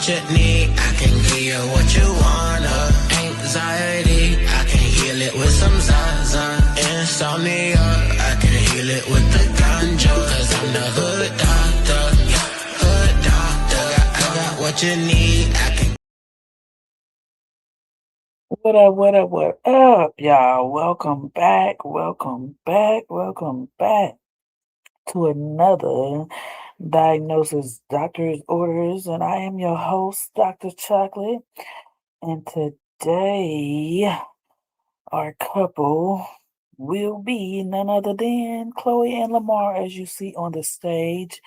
what you need, I can give you what you wanna. Anxiety, I can heal it with some Zaza. Insomnia, I can heal it with the ganja. Cause I'm the hood doctor, yeah, hood doctor. I got what you need, I can. What up, what up, what up, y'all? Welcome back, welcome back, welcome back to another Diagnosis Doctor's Orders. And I am your host, Dr. Chocolate. And today, our couple will be none other than Khloe and Lamar, as you see on the stage.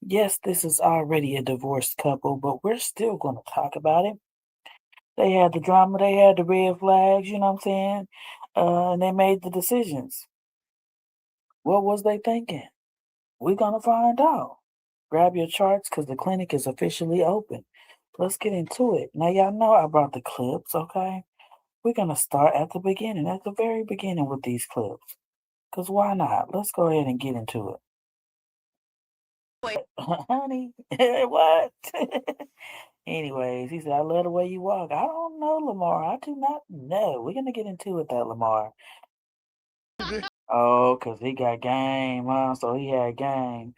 Yes, this is already a divorced couple, but we're still going to talk about it. They had the drama, they had the red flags, you know what I'm saying? And they made the decisions. What was they thinking? We're gonna find out. Grab your charts because the clinic is officially open. Let's get into it. Now, y'all know I brought the clips, okay? We're gonna start at the beginning, at the very beginning with these clips. Because why not? Let's go ahead and get into it. Wait, honey, what? Anyways, he said, I love the way you walk. I don't know, Lamar. I do not know. We're going to get into it, that Lamar. Oh, because he got game, huh? So he had game.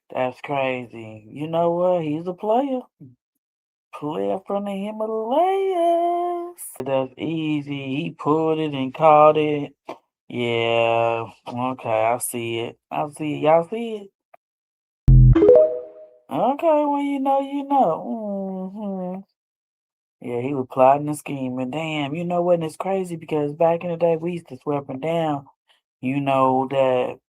That's crazy. You know what? He's a player. Player from the Himalayas. That's easy. He pulled it and caught it. Yeah. Okay, I see it. I see it. Y'all see it? Okay, well, you know, you know. Yeah, he was plotting and scheming. Damn, you know what? And it's crazy because back in the day, we used to swear up and down, you know, that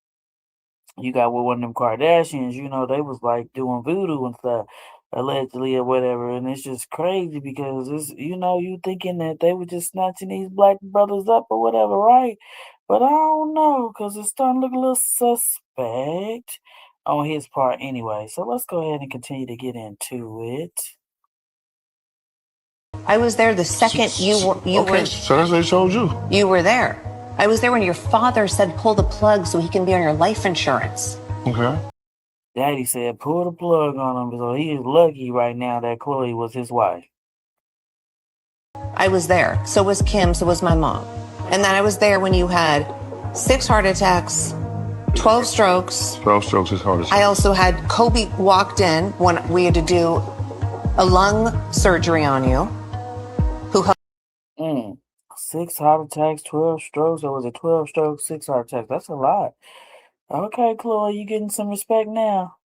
you got with one of them Kardashians, you know, they was like doing voodoo and stuff, allegedly or whatever. And it's just crazy because it's, you know, you thinking that they were just snatching these black brothers up or whatever, right? But I don't know because it's starting to look a little suspect on his part anyway. So let's go ahead and continue to get into it. I was there the second you were. So that's what they told you. You were there. I was there when your father said pull the plug so he can be on your life insurance. Okay. Daddy said pull the plug on him, so he is lucky right now that Khloe was his wife. I was there. So was Kim. So was my mom. And then I was there when you had 6 heart attacks, 12 strokes. 12 strokes is hard to say. I also had Kobe walked in when we had to do a lung surgery on you. 6 heart attacks, 12 strokes, or was it 12 strokes, 6 heart attacks? That's a lot. Okay, Khloe, you getting some respect now.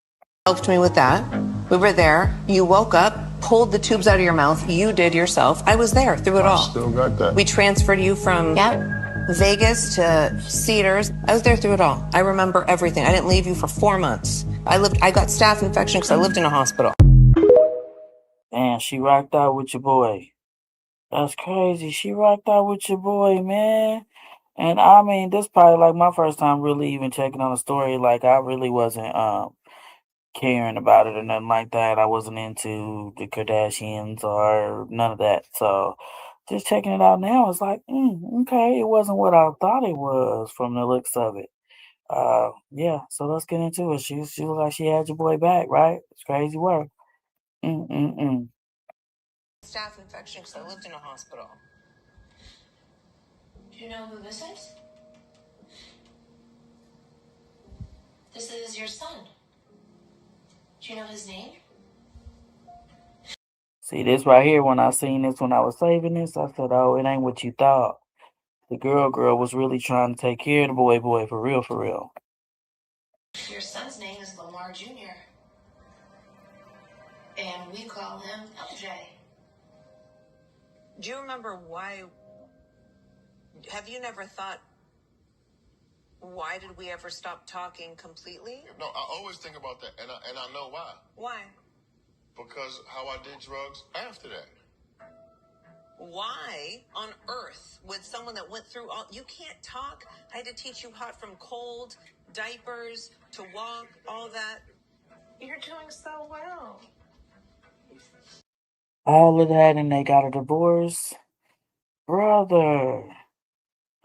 Helped me with that. We were there. You woke up, pulled the tubes out of your mouth. You did yourself. I was there through it all. I still got that. We transferred you from Vegas to Cedars. I was there through it all. I remember everything. I didn't leave you for 4 months. I got staph infection because I lived in a hospital. Damn, she rocked out with your boy. That's crazy. She rocked out with your boy, man. And I mean, this probably like my first time really even checking on the story. Like I really wasn't caring about it or nothing like that. I wasn't into the Kardashians or none of that. So just checking it out now, it's like, okay, it wasn't what I thought it was from the looks of it. Yeah, so let's get into it. She looked like she had your boy back, right? It's crazy work. Staph infection because I lived in a hospital. Do you know who this is? This is your son. Do you know his name? See this right here, when I seen this, when I was saving this, I said, oh, it ain't what you thought. The girl was really trying to take care of the boy for real, for real. Your son's name is Lamar Jr. And we call him LJ. Do you remember why? Have you never thought, why did we ever stop talking completely? No, I always think about that, and I know why. Why? Because how I did drugs after that. Why on earth would someone that went through all, you can't talk? I had to teach you hot from cold, diapers, to walk, all that. You're doing so well. All of that, and they got a divorce. Brother.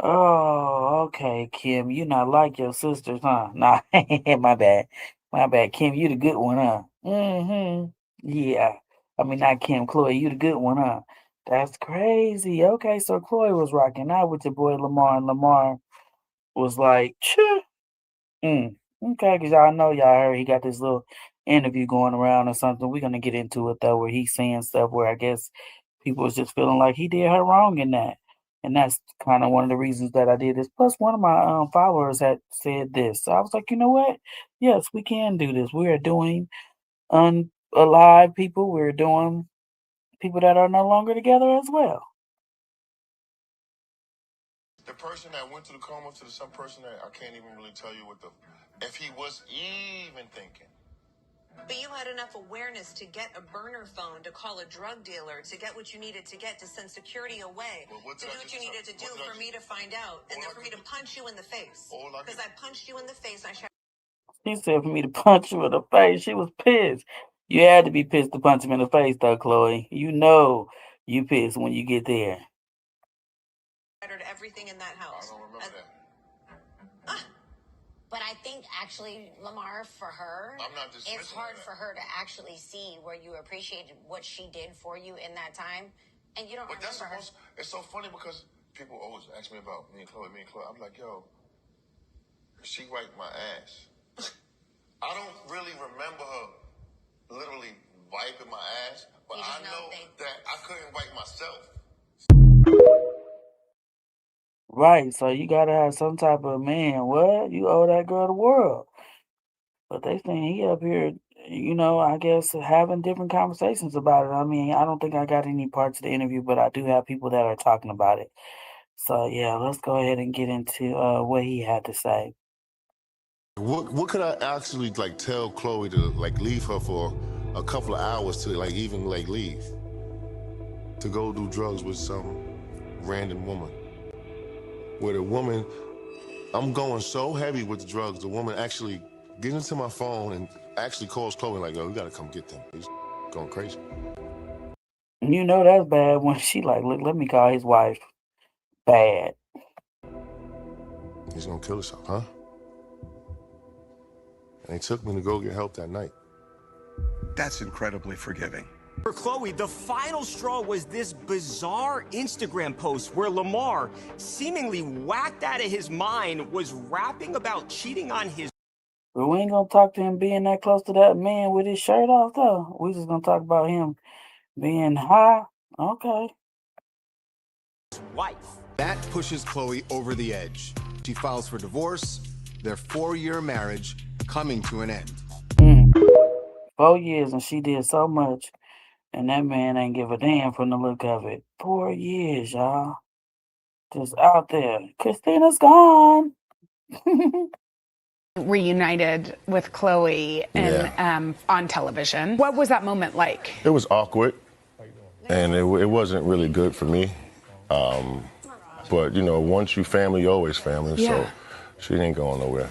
Oh, okay, Kim. You not like your sisters, huh? Nah, my bad. My bad, Kim. You the good one, huh? Yeah. I mean, not Kim, Khloe, you the good one, huh? That's crazy. Okay, so Khloe was rocking out with your boy Lamar, and Lamar was like, "Tch, okay, because y'all know y'all heard he got this little interview going around or something. We're gonna get into it though, where he's saying stuff where I guess people was just feeling like he did her wrong in that. And that's kind of one of the reasons that I did this. Plus, one of my followers had said this. So I was like, you know what? Yes, we can do this. We are doing unalive people. We're doing people that are no longer together as well. The person that went to the coma to some person that I can't even really tell you if he was even thinking. But you had enough awareness to get a burner phone, to call a drug dealer, to get what you needed to get, to send security away, Well, to do what you needed to do for me to find out, and then for me to punch you in the face. Because I punched you in the face. She said for me to punch you in the face. She was pissed. You had to be pissed to punch him in the face, though, Khloe. You know you pissed when you get there. Shattered everything in that house. I don't remember that. But I think actually, Lamar, for her, I'm not dismissing it's hard that. for her to actually see where you appreciated what she did for you in that time, and you don't But that's remember her. it's so funny because people always ask me about me and Khloe. I'm like, yo, she wiped my ass. I don't really remember her literally wiping my ass, but You just I know know they- that I couldn't wipe myself. Right, so you gotta have some type of man. What? You owe that girl the world. But they saying he up here, I guess having different conversations about it. I mean, I don't think I got any parts of the interview, but I do have people that are talking about it. So yeah, let's go ahead and get into what he had to say. What could I actually tell Khloe to leave her for a couple of hours to even leave to go do drugs with some random woman? Where the woman, I'm going so heavy with the drugs, the woman actually gets into my phone and actually calls Khloe like, yo, you gotta come get them. He's going crazy. You know that's bad when she like, look, let me call his wife. Bad. He's gonna kill himself, huh? And he took me to go get help that night. That's incredibly forgiving. For Khloe, the final straw was this bizarre Instagram post where Lamar, seemingly whacked out of his mind, was rapping about cheating on his But we ain't gonna talk to him being that close to that man with his shirt off though. We just gonna talk about him being high. Okay. wife. That pushes Khloe over the edge. She files for divorce, their 4-year marriage coming to an end. 4 years and she did so much, and that man ain't give a damn from the look of it. 4 years, y'all. Just out there. Christina's gone. Reunited with Khloe and on television. What was that moment like? It was awkward, and it wasn't really good for me. But, once you family, you always family, so she didn't go nowhere.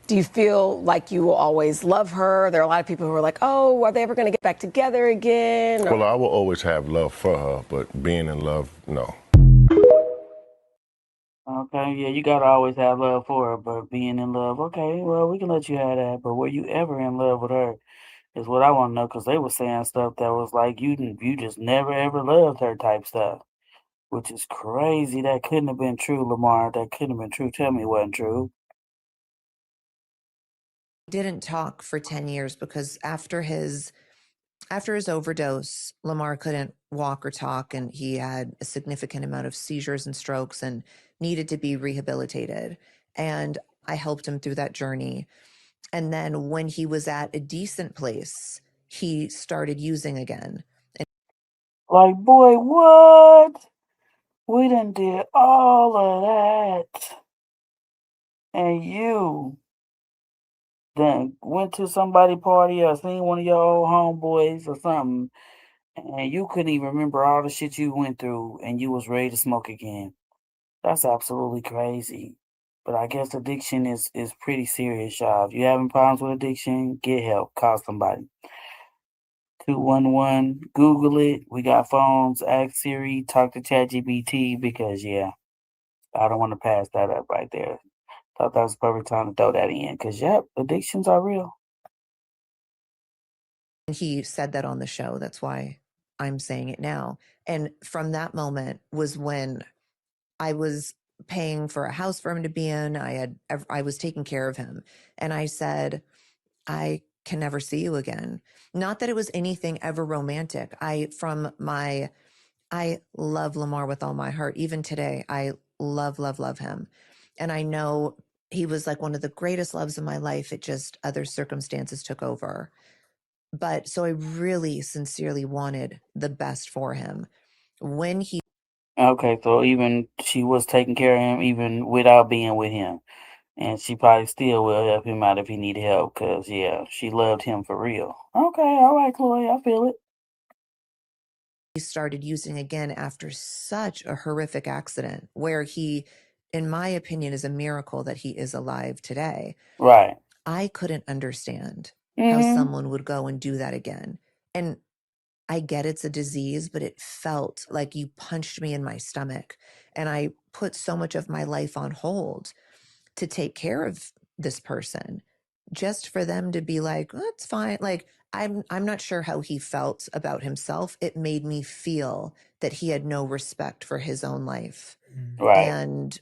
Do you feel like you will always love her? There are a lot of people who are like, oh, are they ever going to get back together again? Well, I will always have love for her, but being in love, no. Okay, yeah, you gotta always have love for her, but being in love, okay, well, we can let you have that. But were you ever in love with her? Is what I want to know, because they were saying stuff that was like you just never ever loved her type stuff, which is crazy. That couldn't have been true, Lamar. That couldn't have been true. Tell me it wasn't true. Didn't talk for 10 years because after his overdose, Lamar couldn't walk or talk, and he had a significant amount of seizures and strokes and needed to be rehabilitated. And I helped him through that journey. And then when he was at a decent place, he started using again. Like, boy, what? We done did all of that, and you then went to somebody party or seen one of your old homeboys or something, and you couldn't even remember all the shit you went through, and you was ready to smoke again. That's absolutely crazy. But I guess addiction is pretty serious, y'all. If you having problems with addiction, get help. Call somebody. 211. Google it. We got phones. Ask Siri. Talk to ChatGPT because yeah, I don't want to pass that up right there. Thought that was the perfect time to throw that in because yep, addictions are real. He said that on the show. That's why I'm saying it now. And from that moment was when I was paying for a house for him to be in. I was taking care of him. And I said, I can never see you again. Not that it was anything ever romantic. I love Lamar with all my heart. Even today, I love, love, love him. And I know he was like one of the greatest loves of my life. It just other circumstances took over. But so I really sincerely wanted the best for him. When he Okay, so even she was taking care of him even without being with him. And she probably still will help him out if he need help, cause yeah, she loved him for real. Okay, all right, Khloe, I feel it. started using again after such a horrific accident, where he, in my opinion, is a miracle that he is alive today. Right. I couldn't understand how Mm-hmm. someone would go and do that again. And I get it's a disease, but it felt like you punched me in my stomach. And I put so much of my life on hold to take care of this person, just for them to be like, "Oh, it's fine." Like, I'm not sure how he felt about himself. It made me feel that he had no respect for his own life. Right. And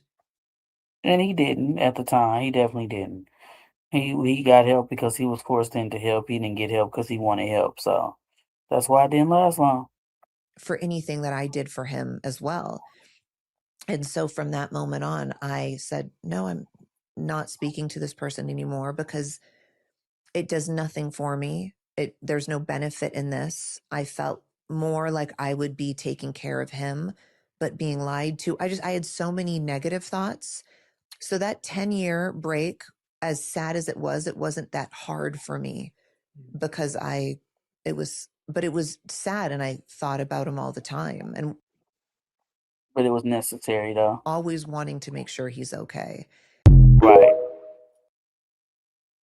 he didn't at the time. He definitely didn't. He got help because he was forced into help. He didn't get help because he wanted help. So that's why it didn't last long. for anything that I did for him as well. And so from that moment on, I said, no, I'm not speaking to this person anymore, because it does nothing for me. There's no benefit in this. I felt more like I would be taking care of him, but being lied to. I had so many negative thoughts. So that 10-year break, as sad as it wasn't that hard for me, because it was sad, and I thought about him all the time and But it was necessary though. always wanting to make sure he's okay. Right.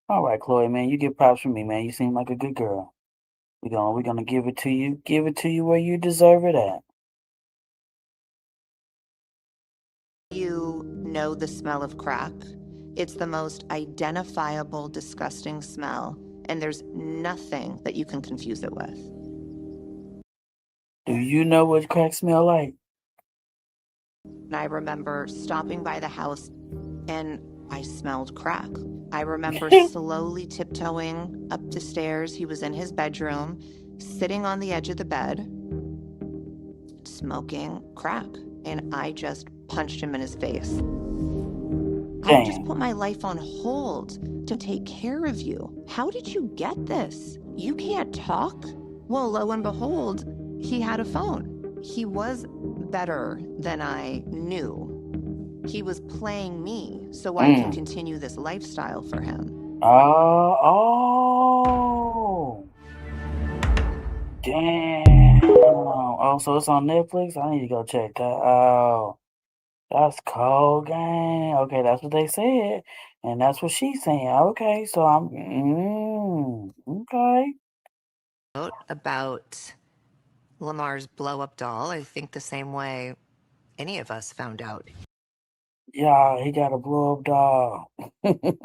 All right, Khloe, man, you get props from me, man. You seem like a good girl. We're gonna give it to you. Give it to you where you deserve it at. You know the smell of crack. It's the most identifiable, disgusting smell, and there's nothing that you can confuse it with. Do you know what crack smell like? And I remember stopping by the house and I smelled crack. I remember slowly tiptoeing up the stairs. He was in his bedroom, sitting on the edge of the bed, smoking crack. And I just punched him in his face. I just put my life on hold to take care of you. How did you get this? You can't talk? Well, lo and behold, he had a phone. He was better than I knew. He was playing me so I can continue this lifestyle for him. Oh. Damn. Oh, so it's on Netflix? I need to go check that out. That's cold, gang. Okay, that's what they said. And that's what she's saying. Okay, so okay. About Lamar's blow-up doll, I think the same way any of us found out. Yeah, he got a blow-up doll. It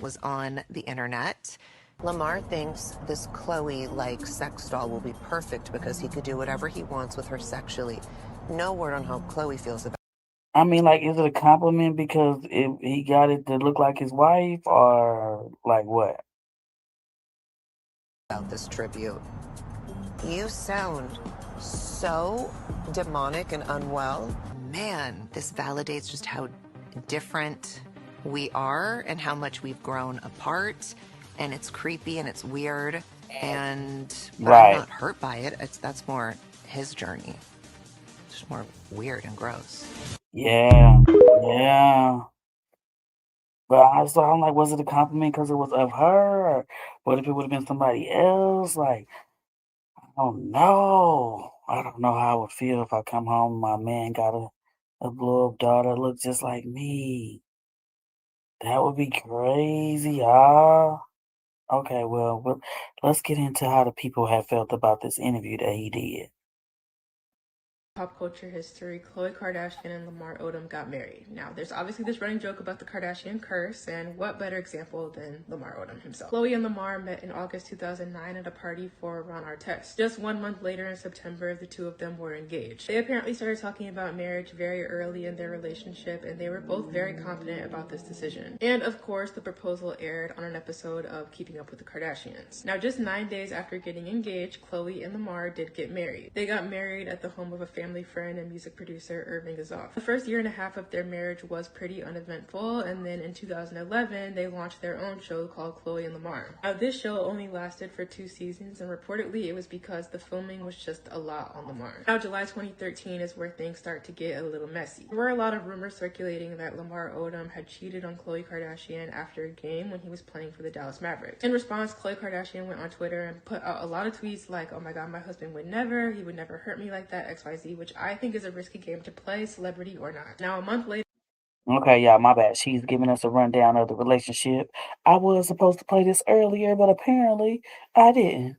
was on the internet. Lamar thinks this Khloe-like sex doll will be perfect because he could do whatever he wants with her sexually. No word on how Khloe feels I mean, like, is it a compliment because he got it to look like his wife, or like what? about this tribute. You sound so demonic and unwell. Man, this validates just how different we are and how much we've grown apart. And it's creepy and it's weird. But I'm not hurt by it. That's more his journey. It's just more weird and gross. Yeah, yeah. But I'm like, was it a compliment because it was of her, or what if it would have been somebody else? Like, I don't know. I don't know how I would feel if I come home and my man got a blow up daughter that looks just like me. That would be crazy, Okay, well, let's get into how the people have felt about this interview that he did. Pop culture history, Khloe Kardashian and Lamar Odom got married. Now, there's obviously this running joke about the Kardashian curse, and what better example than Lamar Odom himself. Khloe and Lamar met in August 2009 at a party for Ron Artest. Just 1 month later in September, the two of them were engaged. They apparently started talking about marriage very early in their relationship, and they were both very confident about this decision. And of course, the proposal aired on an episode of Keeping Up with the Kardashians. Now, just 9 days after getting engaged, Khloe and Lamar did get married. They got married at the home of a family friend and music producer, Irving Azoff. The first year and a half of their marriage was pretty uneventful, and then in 2011, they launched their own show called Khloe and Lamar. Now, this show only lasted for 2 seasons, and reportedly it was because the filming was just a lot on Lamar. Now, July 2013 is where things start to get a little messy. There were a lot of rumors circulating that Lamar Odom had cheated on Khloe Kardashian after a game when he was playing for the Dallas Mavericks. In response, Khloe Kardashian went on Twitter and put out a lot of tweets like, "Oh my god, my husband would never, he would never hurt me like that, XYZ," which I think is a risky game to play, celebrity or not. Now, a month later, Okay, y'all, my bad. She's giving us a rundown of the relationship. I was supposed to play this earlier, but apparently I didn't.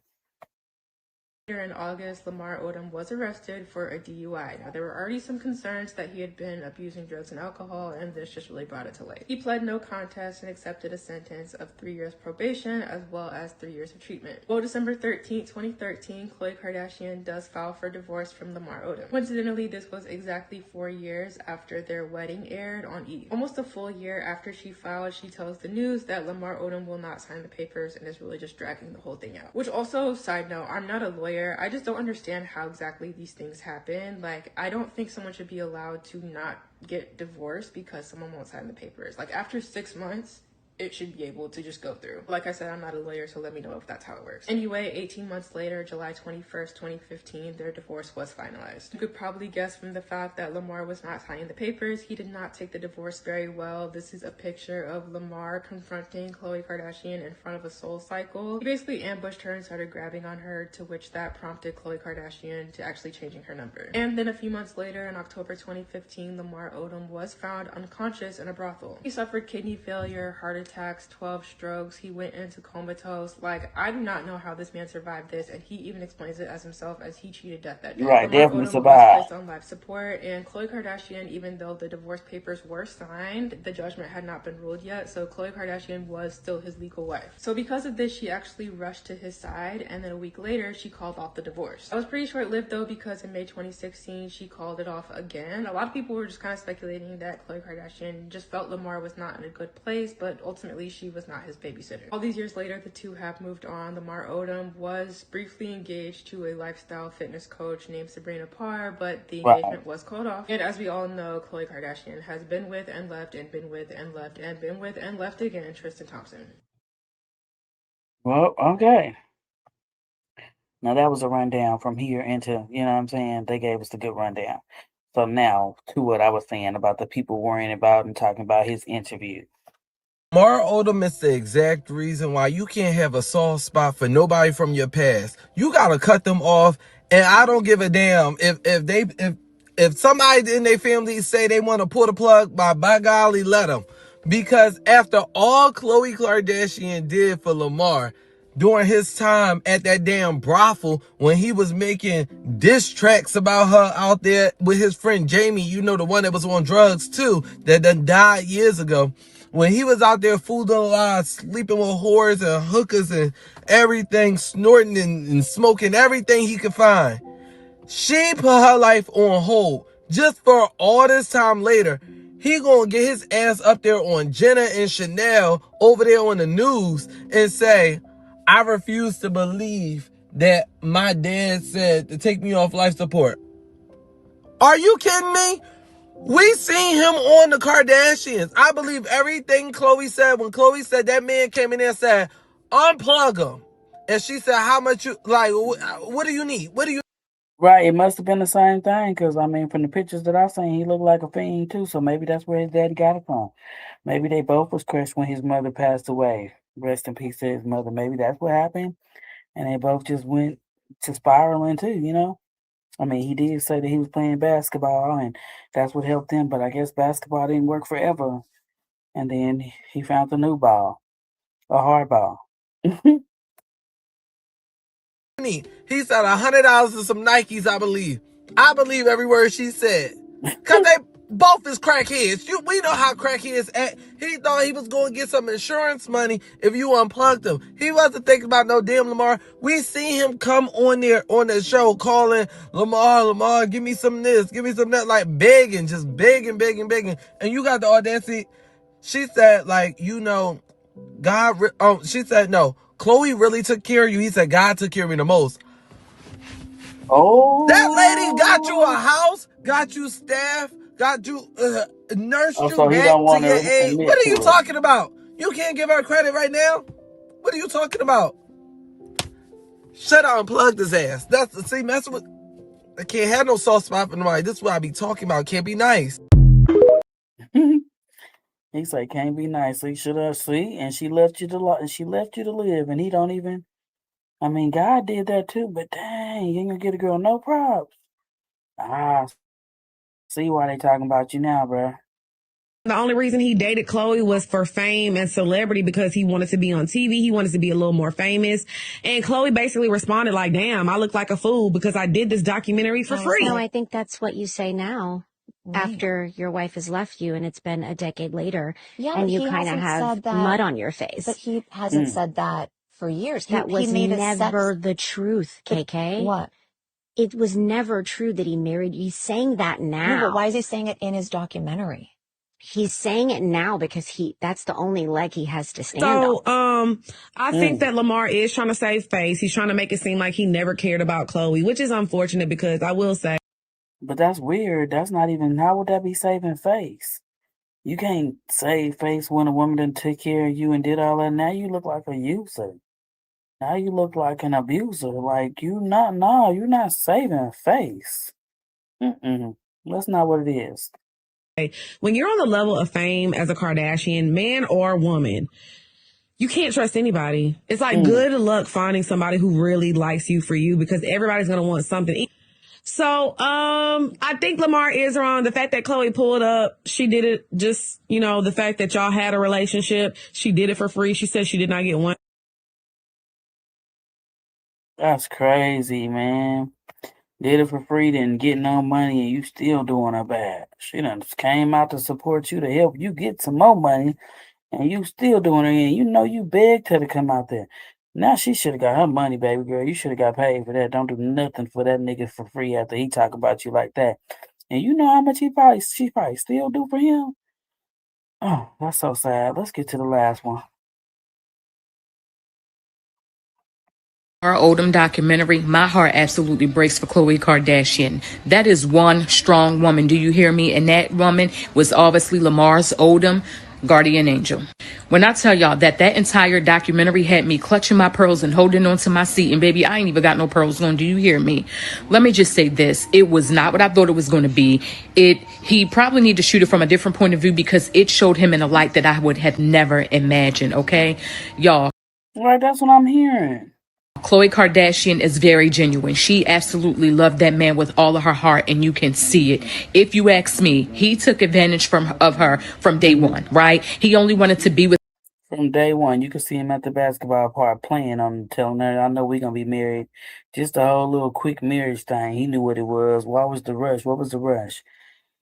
in August, Lamar Odom was arrested for a DUI. Now, there were already some concerns that he had been abusing drugs and alcohol, and this just really brought it to light. He pled no contest and accepted a sentence of 3 years probation as well as 3 years of treatment. Well, December 13, 2013, Khloe Kardashian does file for divorce from Lamar Odom. Coincidentally, this was exactly 4 years after their wedding aired on E! Almost a full year after she filed, she tells the news that Lamar Odom will not sign the papers and is really just dragging the whole thing out. Which also, side note, I'm not a lawyer. I just don't understand how exactly these things happen. Like, I don't think someone should be allowed to not get divorced because someone won't sign the papers. Like, after 6 months, it should be able to just go through. Like I said, I'm not a lawyer, so let me know if that's how it works. Anyway, 18 months later, July 21st, 2015, their divorce was finalized. You could probably guess from the fact that Lamar was not signing the papers, he did not take the divorce very well. This is a picture of Lamar confronting Khloe Kardashian in front of a SoulCycle. He basically ambushed her and started grabbing on her, to which that prompted Khloe Kardashian to actually changing her number. And then a few months later, in October 2015, Lamar Odom was found unconscious in a brothel. He suffered kidney failure, heart attacks, 12 strokes. He went into comatose. Like, I do not know how this man survived this, and he even explains it as himself as he cheated death that day. Right, Lamar definitely Odom survived. was placed on life support, and Khloe Kardashian, even though the divorce papers were signed, the judgment had not been ruled yet, so Khloe Kardashian was still his legal wife. So because of this, she actually rushed to his side, and then a week later, she called off the divorce. That was pretty short-lived though, because in May 2016, she called it off again. A lot of people were just kind of speculating that Khloe Kardashian just felt Lamar was not in a good place, but ultimately she was not his babysitter. All these years later, the two have moved on. Lamar Odom was briefly engaged to a lifestyle fitness coach named Sabrina Parr, but the engagement was called off. And as we all know, Khloe Kardashian has been with and left and been with and left and been with and left again Tristan Thompson. Well, okay. Now that was a rundown from here into, you know what I'm saying? They gave us the good rundown. So now to what I was saying about the people worrying about and talking about his interview. Lamar Odom is the exact reason why you can't have a soft spot for nobody from your past. You gotta cut them off, and I don't give a damn if somebody in their family say they want to pull the plug. By golly, let them, because after all Khloe Kardashian did for Lamar during his time at that damn brothel when he was making diss tracks about her out there with his friend Jamie, you know, the one that was on drugs too, that done died years ago. When he was out there fooling alive, sleeping with whores and hookers and everything, snorting and smoking everything he could find. She put her life on hold just for all this time later. He gonna get his ass up there on Jenna and Chanel over there on the news and say, I refuse to believe that my dad said to take me off life support. Are you kidding me? We seen him on the Kardashians. I believe everything Khloe said when Khloe said that man came in there and said, unplug him. And she said, how much you, like, what do you need? What do you Right, it must have been the same thing, because, I mean, from the pictures that I seen, he looked like a fiend, too, so maybe that's where his daddy got it from. Maybe they both was crushed when his mother passed away. Rest in peace to his mother. Maybe that's what happened, and they both just went to spiraling, too, you know? I mean, he did say that he was playing basketball, and that's what helped him, but I guess basketball didn't work forever, and then he found the new ball, a hard ball. need? He said $100 and some Nikes, I believe. I believe every word she said. Because they both is crackheads. We know how crackheads act. He thought he was going to get some insurance money if you unplugged him. He wasn't thinking about no damn Lamar. We see him come on there on the show calling Lamar, give me some of this, give me some of that, like begging, just begging. And you got the audacity. She said, like, you know, she said, no, Khloe really took care of you. He said, God took care of me the most. Oh, That lady got you a house, got you staff, got you, nursed you so he back don't to want your to age. admit What are you to it. talking about? You can't give her credit right now? What are you talking about? Shut up and plug this ass. Messing with, I can't have no soft spot for nobody. This is what I be talking about. Can't be nice. He said, can't be nice. So you should have see, and she left you to live, and he don't even. I mean, God did that too, but dang, you ain't gonna get a girl no props. See why they talking about you now, bro. The only reason he dated Khloe was for fame and celebrity because he wanted to be on TV. He wanted to be a little more famous. And Khloe basically responded like, damn, I look like a fool because I did this documentary for free. No, I think that's what you say now. After your wife has left you and it's been a decade later, and you kind of have mud on your face. But he hasn't said that for years. That was never the truth, KK. What? It was never true that he married you. He's saying that now. No, but why is he saying it in his documentary? He's saying it now because that's the only leg he has to stand on. I think that Lamar is trying to save face. He's trying to make it seem like he never cared about Khloe, which is unfortunate because I will say. But that's weird. That's not even, how would that be saving face? You can't save face when a woman done took care of you and did all that. Now you look like a user. Now you look like an abuser. Like, you're not saving face. That's not what it is. When you're on the level of fame as a Kardashian, man or woman, you can't trust anybody. It's like good luck finding somebody who really likes you for you because everybody's going to want something. So, I think Lamar is wrong. The fact that Khloe pulled up, she did it just, the fact that y'all had a relationship, she did it for free. She said she did not get one. That's crazy, man. Did it for free, didn't get no money, and you still doing her bad. She done just came out to support you to help you get some more money, and you still doing her in. You begged her to come out there. Now she should have got her money, baby girl. You should have got paid for that. Don't do nothing for that nigga for free after he talk about you like that. And you know how much she probably still do for him? Oh, that's so sad. Let's get to the last one. Our Odom documentary, my heart absolutely breaks for Khloe Kardashian. That is one strong woman. Do you hear me? And that woman was obviously Lamar's Odom guardian angel. When I tell y'all that entire documentary had me clutching my pearls and holding on to my seat, and baby, I ain't even got no pearls on. Do you hear me? Let me just say this. It was not what I thought it was going to be. He probably need to shoot it from a different point of view because it showed him in a light that I would have never imagined. Okay, y'all. Right, that's what I'm hearing. Khloe Kardashian is very genuine. She absolutely loved that man with all of her heart, and you can see it. If you ask me, he took advantage of her from day one, right? He only wanted to be with. From day one, you could see him at the basketball park playing on, telling her, I know we're going to be married. Just a whole little quick marriage thing. He knew what it was. Why was the rush? What was the rush?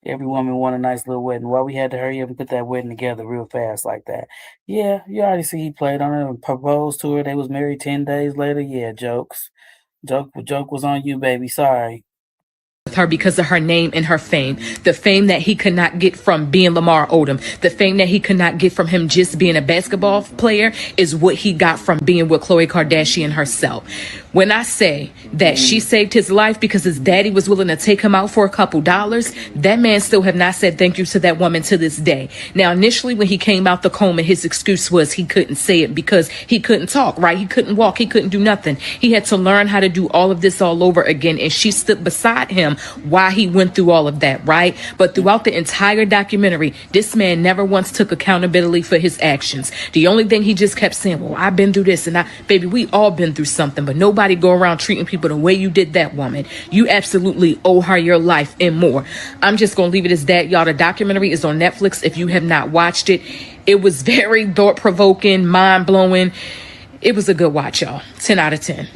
Every woman want a nice little wedding. Why we had to hurry up and put that wedding together real fast like that? Yeah, you already see he played on her and proposed to her. They was married 10 days later. Yeah, jokes. Joke was on you, baby. Sorry. Her because of her name and her fame, the fame that he could not get from being Lamar Odom, the fame that he could not get from him just being a basketball player is what he got from being with Khloe Kardashian herself. When I say that she saved his life because his daddy was willing to take him out for a couple dollars, that man still have not said thank you to that woman to this day. Now, initially when he came out the coma, his excuse was he couldn't say it because he couldn't talk, right? He couldn't walk. He couldn't do nothing. He had to learn how to do all of this all over again. And she stood beside him while he went through all of that, right? But throughout the entire documentary, this man never once took accountability for his actions. The only thing he just kept saying, well, I've been through this and baby, we all been through something, but nobody go around treating people the way you did that woman. You absolutely owe her your life and more. I'm just going to leave it as that, y'all. The documentary is on Netflix. If you have not watched it, it was very thought-provoking, mind-blowing. It was a good watch, y'all. 10 out of 10.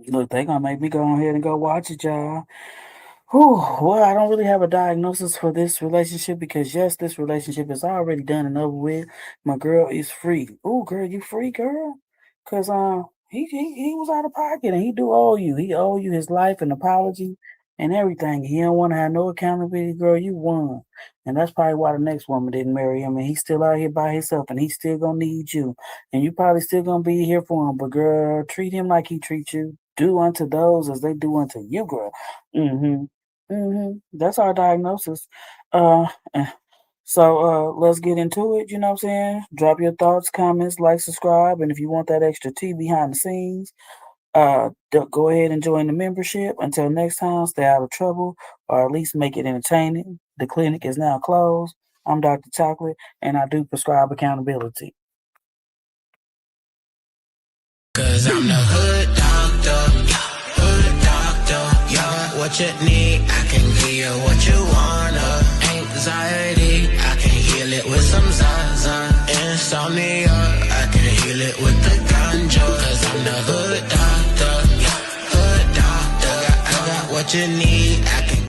Look, they gonna make me go ahead and go watch it, y'all. Whew, well, I don't really have a diagnosis for this relationship because yes, this relationship is already done and over with. My girl is free. Oh, girl, you free, girl? Cause he was out of pocket and he do owe you. He owe you his life and apology and everything. He don't want to have no accountability, girl. You won, and that's probably why the next woman didn't marry him. And he's still out here by himself, and he's still gonna need you, and you probably still gonna be here for him. But girl, treat him like he treats you. Do unto those as they do unto you, girl. That's our diagnosis. Uh, eh, so let's get into it. You know what I'm saying? Drop your thoughts, comments, like, subscribe, and if you want that extra tea behind the scenes, go ahead and join the membership. Until next time, stay out of trouble, or at least make it entertaining. The clinic is now closed. I'm Dr. Chocolate, and I do prescribe accountability. Cause I'm the hood doctor. You're what you need, I can give you what you wanna. Anxiety, I can heal it with some Zaza. Insomnia, I can heal it with the ganja. Cause I'm the hood doctor. I got what you need, I can